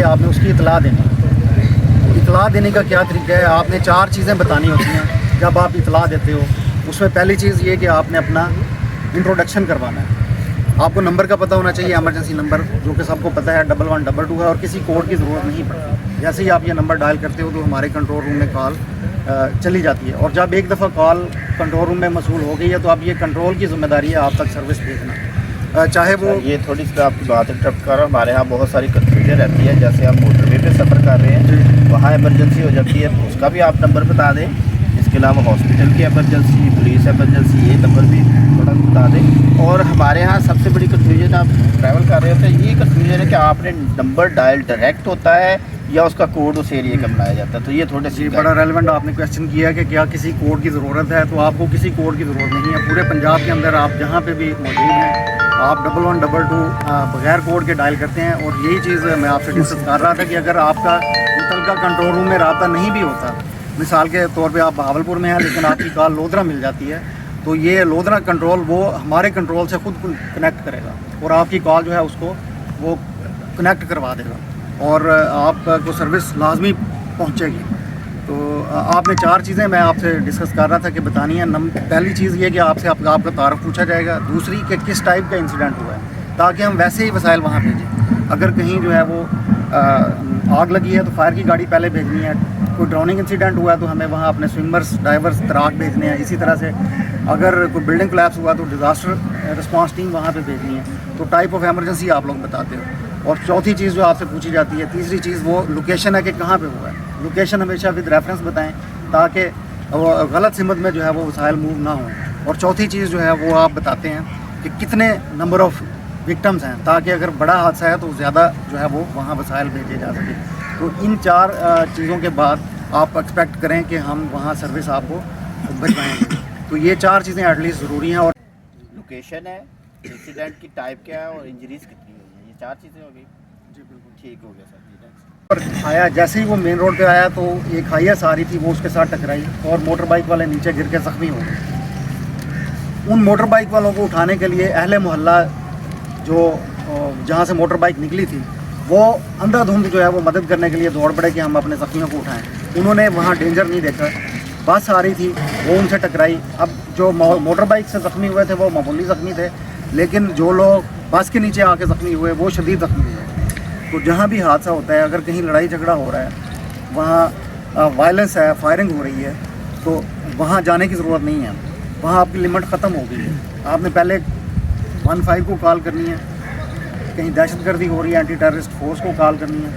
آپ نے اس کی اطلاع دینی ہے۔ اطلاع دینے کا کیا طریقہ ہے؟ آپ نے 4 چیزیں بتانی ہوتی ہیں جب آپ اطلاع دیتے ہو۔ اس میں پہلی چیز یہ کہ آپ نے اپنا انٹروڈکشن کروانا ہے۔ آپ کو نمبر کا پتہ ہونا چاہیے، ایمرجنسی نمبر جو کہ سب کو پتہ ہے 1122 ہے، اور کسی کوڈ کی ضرورت نہیں پڑتی۔ جیسے ہی آپ یہ نمبر ڈائل کرتے ہو تو ہمارے کنٹرول روم میں کال چلی جاتی ہے، اور جب ایک دفعہ کال کنٹرول روم میں موصول ہو گئی ہے تو اب یہ کنٹرول کی ذمہ داری ہے آپ تک سروس بھیجنا، چاہے وہ یہ تھوڑی سی آپ کی بات انٹرپٹ کر رہا ہوں۔ ہمارے یہاں بہت ساری کنفیوژن رہتی ہے، جیسے آپ موٹر وے پہ سفر کر رہے ہیں، وہاں ایمرجنسی ہو جاتی ہے، اس کا بھی آپ نمبر بتا دیں۔ اس کے علاوہ ہاسپٹل کی ایمرجنسی، پولیس ایمرجنسی، یہ نمبر بھی تھوڑا بتا دیں۔ اور ہمارے یہاں سب سے بڑی کنفیوژن، آپ ٹریول کر رہے ہوتے ہیں، یہ کنفیوژن ہے کہ آپ نے نمبر ڈائل ڈائریکٹ ہوتا ہے یا اس کا کوڈ اس ایریا کا بنایا جاتا ہے، تو یہ تھوڑے سی بڑا ریلیونٹ آپ نے کویشچن کیا کہ کیا کسی کوڈ کی ضرورت ہے؟ تو آپ کو کسی کوڈ کی ضرورت نہیں ہے۔ پورے پنجاب کے اندر آپ جہاں پہ بھی موجود ہیں، آپ 1122 بغیر کوڈ کے ڈائل کرتے ہیں۔ اور یہی چیز میں آپ سے ڈسکس کر رہا تھا کہ اگر آپ کا متعلقہ کنٹرول روم میں رابطہ نہیں بھی ہوتا، مثال کے طور پہ آپ بہاولپور میں ہیں لیکن آپ کی کال لودھرا مل جاتی ہے، تو یہ لودھرا کنٹرول وہ ہمارے کنٹرول سے خود کنیکٹ کرے گا اور آپ کی کال جو ہے اس کو وہ کنیکٹ کروا دے گا اور آپ کو سروس لازمی پہنچے گی۔ تو آپ نے 4 چیزیں میں آپ سے ڈسکس کر رہا تھا کہ بتانی ہے۔ پہلی چیز یہ کہ آپ سے آپ کا تعارف پوچھا جائے گا، دوسری کہ کس ٹائپ کا انسیڈنٹ ہوا ہے تاکہ ہم ویسے ہی وسائل وہاں بھیجیں۔ اگر کہیں جو ہے وہ آگ لگی ہے تو فائر کی گاڑی پہلے بھیجنی ہے، کوئی ڈراؤننگ انسیڈنٹ ہوا ہے تو ہمیں وہاں اپنے سوئمرز، ڈائیورز، تراک بھیجنے ہیں۔ اسی طرح سے اگر کوئی بلڈنگ کولیپس ہوا تو ڈیزاسٹر رسپانس ٹیم وہاں پہ بھیجنی ہے۔ تو ٹائپ آف ایمرجنسی آپ لوگ بتاتے ہو۔ اور چوتھی چیز جو آپ سے پوچھی جاتی ہے، تیسری چیز وہ لوکیشن ہے کہ کہاں پہ ہوا ہے۔ لوکیشن ہمیشہ ود ریفرنس بتائیں تاکہ غلط سمت میں جو ہے وہ وسائل موو نہ ہوں۔ اور چوتھی چیز جو ہے وہ آپ بتاتے ہیں کہ کتنے نمبر آف وکٹمز ہیں تاکہ اگر بڑا حادثہ ہے تو زیادہ جو ہے وہ وہاں وسائل بھیجے جا سکے۔ تو ان 4 چیزوں کے بعد آپ ایکسپیکٹ کریں کہ ہم وہاں سروس آپ کو بھجوائیں گے۔ تو یہ 4 چیزیں ایٹ لیسٹ ضروری ہیں۔ اور لوکیشن ہے، انسیڈنٹ کی ٹائپ کیا ہے اور انجریز کتنی ہوئی ہیں، یہ 4 چیزیں ہو گئی۔ جی بالکل ٹھیک ہو گیا سر جی، نیکسٹ۔ اور آیا جیسے ہی وہ مین روڈ پہ آیا تو ایک ہائیس آ رہی تھی، وہ اس کے ساتھ ٹکرائی اور موٹر بائک والے نیچے گر کے زخمی ہو گئے۔ ان موٹر بائک والوں کو اٹھانے کے لیے اہل محلہ جو جہاں سے موٹر بائک نکلی تھی وہ اندھا دھند جو ہے وہ مدد کرنے کے لیے دوڑ پڑے کہ ہم اپنے زخمیوں کو اٹھائیں۔ انہوں نے وہاں ڈینجر نہیں دیکھا، بس آ رہی تھی وہ ان سے ٹکرائی۔ اب جو موٹر بائک سے زخمی ہوئے تھے وہ معمولی زخمی تھے، لیکن جو لوگ بس کے نیچے آ کے زخمی ہوئے وہ شدید زخمی ہوئے۔ تو جہاں بھی حادثہ ہوتا ہے، اگر کہیں لڑائی جھگڑا ہو رہا ہے، وہاں وائلنس ہے، فائرنگ ہو رہی ہے، تو وہاں جانے کی ضرورت نہیں ہے، وہاں آپ کی لمٹ ختم ہو گئی ہے۔ آپ نے پہلے 15 کو کال کرنی ہے، کہیں دہشت گردی ہو رہی ہے اینٹی ٹیررسٹ فورس کو کال کرنی ہے،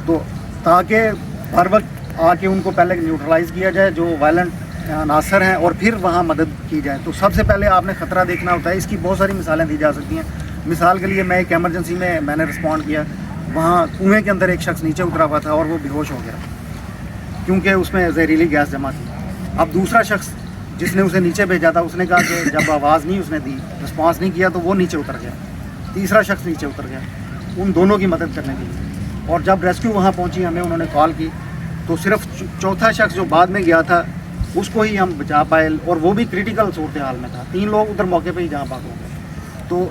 تو تاکہ ہر وقت آ کے ان کو پہلے نیوٹرلائز کیا جائے جو وائلنٹ عناصر ہیں، اور پھر وہاں مدد کی جائے۔ تو سب سے پہلے آپ نے خطرہ دیکھنا ہوتا ہے۔ اس کی بہت ساری مثالیں دی جا سکتی ہیں۔ مثال کے لیے میں ایک ایمرجنسی میں نے رسپونڈ کیا، وہاں کنویں کے اندر ایک شخص نیچے اترا ہوا تھا اور وہ بے ہوش ہو گیا کیونکہ اس میں زہریلی گیس جمع تھی۔ اب دوسرا شخص جس نے اسے نیچے بھیجا تھا اس نے کہا کہ جب آواز نہیں اس نے دی، رسپانس نہیں کیا تو وہ نیچے اتر گیا۔ تیسرا شخص نیچے اتر گیا ان دونوں کی مدد کرنے کے لیے، اور جب ریسکیو وہاں پہنچی ہمیں انہوں نے کال کی تو صرف چوتھا شخص جو بعد میں گیا تھا اس کو ہی ہم بچا پائے، اور وہ بھی کریٹیکل صورتحال میں تھا۔ 3 لوگ ادھر موقع پہ ہی جہاں بھاگ ہو گئے۔ تو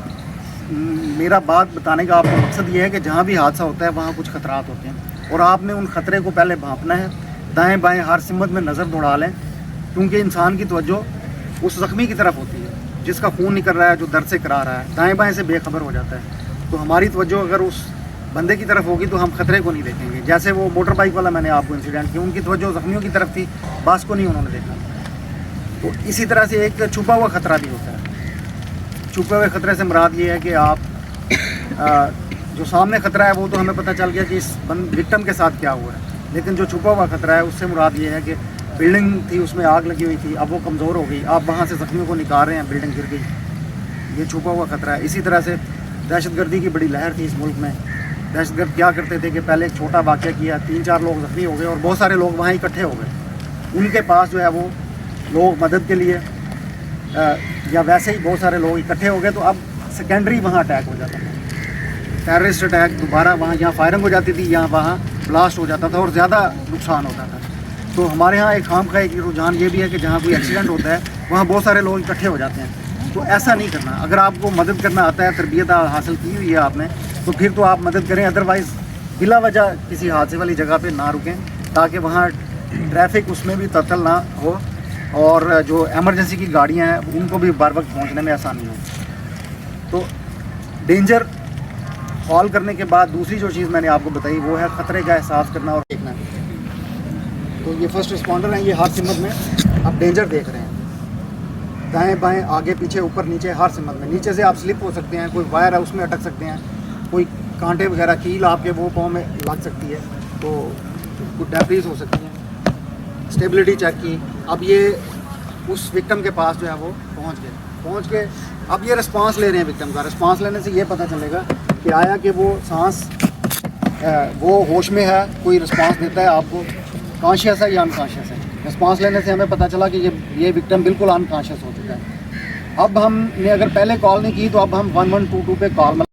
میرا بات بتانے کا آپ کا مقصد یہ ہے کہ جہاں بھی حادثہ ہوتا ہے وہاں کچھ خطرات ہوتے ہیں، اور آپ نے ان خطرے کو پہلے بھانپنا ہے۔ دائیں بائیں ہر سمت میں نظر دوڑا لیں، کیونکہ انسان کی توجہ اس زخمی کی طرف ہوتی ہے جس کا خون نکل رہا ہے، جو درد سے کرا رہا ہے، دائیں بائیں سے بے خبر ہو جاتا ہے۔ تو ہماری توجہ اگر اس بندے کی طرف ہوگی تو ہم خطرے کو نہیں دیکھیں گے۔ جیسے وہ موٹر بائک والا میں نے آپ کو انسیڈنٹ کیا، ان کی توجہ زخمیوں کی طرف تھی، باس کو نہیں انہوں نے دیکھا۔ تو اسی طرح سے ایک چھپا ہوا خطرہ بھی ہوتا ہے۔ چھپے ہوئے خطرے سے مراد یہ ہے کہ آپ جو سامنے خطرہ ہے وہ تو ہمیں پتہ چل گیا کہ اس وکٹم کے ساتھ کیا ہوا ہے، لیکن جو چھپا ہوا خطرہ ہے اس سے مراد یہ ہے کہ بلڈنگ تھی، اس میں آگ لگی ہوئی تھی، اب وہ کمزور ہو گئی، آپ وہاں سے زخمیوں کو نکال رہے ہیں، بلڈنگ گر گئی، یہ چھپا ہوا خطرہ ہے۔ اسی طرح سے دہشت گردی کی بڑی لہر تھی اس ملک میں۔ دہشت گرد کیا کرتے تھے کہ پہلے ایک چھوٹا واقعہ کیا، 3-4 لوگ زخمی ہو گئے اور بہت سارے لوگ وہاں اکٹھے ہو گئے۔ ان کے پاس جو ہے وہ لوگ مدد کے لیے یا ویسے ہی بہت سارے لوگ اکٹھے ہو گئے، تو اب سیکنڈری وہاں اٹیک ہو جاتا تھا، ٹیررسٹ اٹیک دوبارہ وہاں، یہاں فائرنگ ہو جاتی تھی، یہاں وہاں بلاسٹ ہو جاتا تھا اور زیادہ نقصان ہوتا تھا۔ تو ہمارے ہاں ایک خام خواہ کی رجحان یہ بھی ہے کہ جہاں کوئی ایکسیڈنٹ ہوتا ہے وہاں بہت سارے لوگ اکٹھے ہو جاتے ہیں، تو ایسا نہیں کرنا۔ اگر آپ کو مدد کرنا آتا ہے، تربیت حاصل کی ہوئی ہے آپ نے، تو پھر تو آپ مدد کریں، ادروائز بلا وجہ کسی حادثے والی جگہ پہ نہ رکیں تاکہ وہاں ٹریفک اس میں بھی تعطل نہ ہو اور جو ایمرجنسی کی گاڑیاں ہیں ان کو بھی بر وقت پہنچنے میں آسانی ہو. تو ڈینجر کال کرنے کے بعد دوسری جو چیز میں نے آپ کو بتائی وہ ہے خطرے کا احساس کرنا اور دیکھنا. تو یہ فرسٹ رسپونڈر ہیں, یہ ہر سمت میں آپ ڈینجر دیکھ رہے ہیں, دائیں بائیں آگے پیچھے اوپر نیچے ہر سمت میں. نیچے سے آپ سلپ ہو سکتے ہیں, کوئی وائر ہے اس میں اٹک سکتے ہیں, کوئی کانٹے وغیرہ کیل آپ کے وہ پاؤں میں لگ سکتی ہے, تو کوئی ڈیبریز ہو سکتی ہیں. اسٹیبلٹی چیک کی. اب یہ اس وکٹم کے پاس جو ہے وہ پہنچ کے اب یہ رسپانس لے رہے ہیں وکٹم کا. رسپانس لینے سے یہ پتہ چلے گا کہ آیا کہ وہ سانس وہ ہوش میں ہے, کوئی رسپانس دیتا ہے آپ کو, کانشیس ہے یا انکانشیس ہے. رسپانس لینے سے ہمیں پتہ چلا کہ یہ وکٹم بالکل انکانشیس ہو چکا ہے. اب ہم نے اگر پہلے کال نہیں کی تو اب ہم 1122 پہ کال